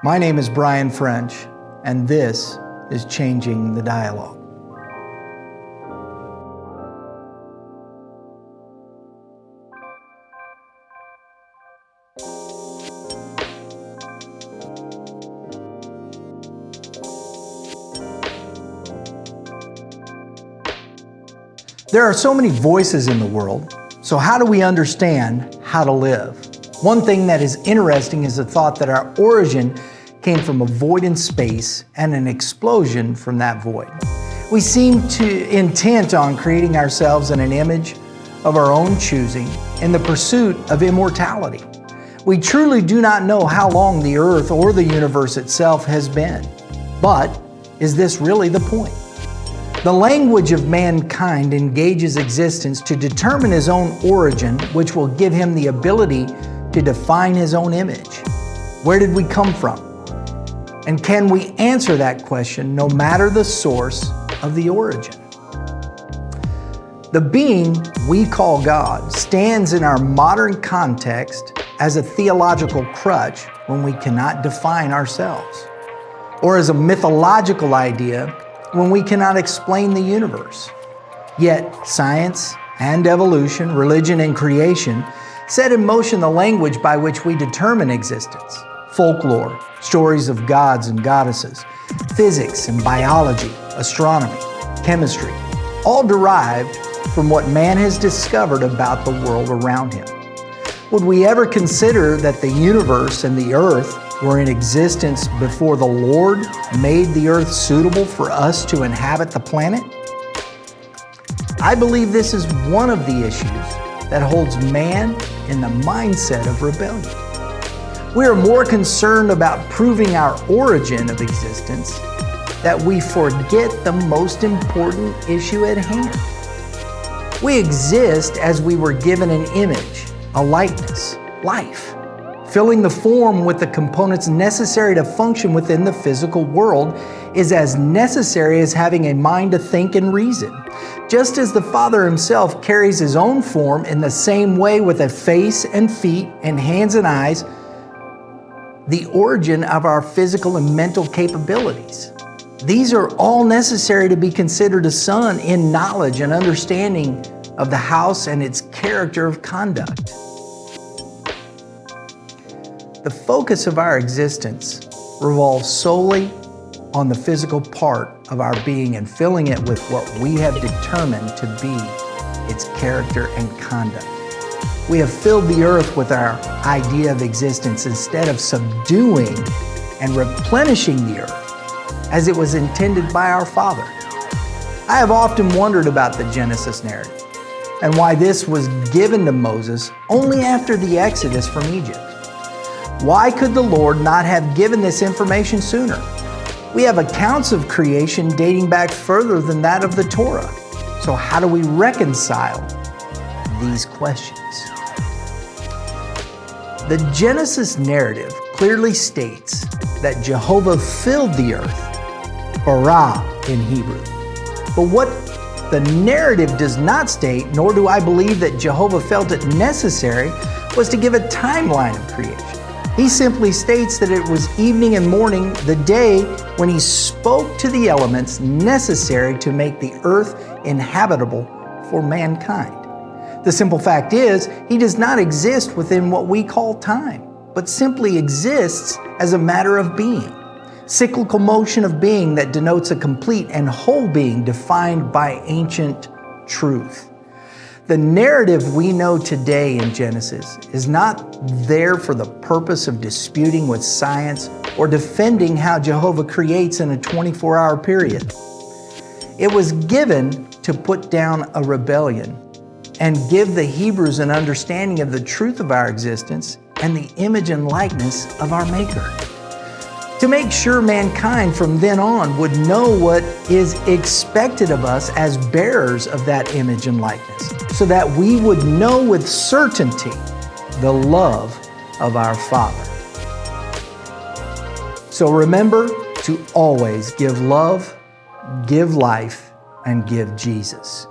My name is Brian French, and this is Changing the Dialogue. There are so many voices in the world, so how do we understand how to live? One thing that is interesting is the thought that our origin came from a void in space and an explosion from that void. We seem to intent on creating ourselves in an image of our own choosing in the pursuit of immortality. We truly do not know how long the earth or the universe itself has been. But is this really the point? The language of mankind engages existence to determine his own origin, which will give him the ability to define his own image. Where did we come from? And can we answer that question no matter the source of the origin? The being we call God stands in our modern context as a theological crutch when we cannot define ourselves, or as a mythological idea when we cannot explain the universe. Yet science and evolution, religion and creation set in motion the language by which we determine existence. Folklore, stories of gods and goddesses, physics and biology, astronomy, chemistry, all derived from what man has discovered about the world around him. Would we ever consider that the universe and the earth were in existence before the Lord made the earth suitable for us to inhabit the planet? I believe this is one of the issues that holds man in the mindset of rebellion. We are more concerned about proving our origin of existence that we forget the most important issue at hand. We exist as we were given an image, a likeness, life. Filling the form with the components necessary to function within the physical world is as necessary as having a mind to think and reason. Just as the Father himself carries his own form in the same way with a face and feet and hands and eyes, the origin of our physical and mental capabilities. These are all necessary to be considered a son in knowledge and understanding of the house and its character of conduct. The focus of our existence revolves solely on the physical part of our being and filling it with what we have determined to be its character and conduct. We have filled the earth with our idea of existence instead of subduing and replenishing the earth as it was intended by our Father. I have often wondered about the Genesis narrative and why this was given to Moses only after the Exodus from Egypt. Why could the Lord not have given this information sooner? We have accounts of creation dating back further than that of the Torah. So how do we reconcile these questions? The Genesis narrative clearly states that Jehovah filled the earth, bara in Hebrew. But what the narrative does not state, nor do I believe that Jehovah felt it necessary, was to give a timeline of creation. He simply states that it was evening and morning, the day when he spoke to the elements necessary to make the earth inhabitable for mankind. The simple fact is, he does not exist within what we call time, but simply exists as a matter of being. Cyclical motion of being that denotes a complete and whole being defined by ancient truth. The narrative we know today in Genesis is not there for the purpose of disputing with science or defending how Jehovah creates in a 24-hour period. It was given to put down a rebellion and give the Hebrews an understanding of the truth of our existence and the image and likeness of our Maker. To make sure mankind from then on would know what is expected of us as bearers of that image and likeness, so that we would know with certainty the love of our Father. So remember to always give love, give life, and give Jesus.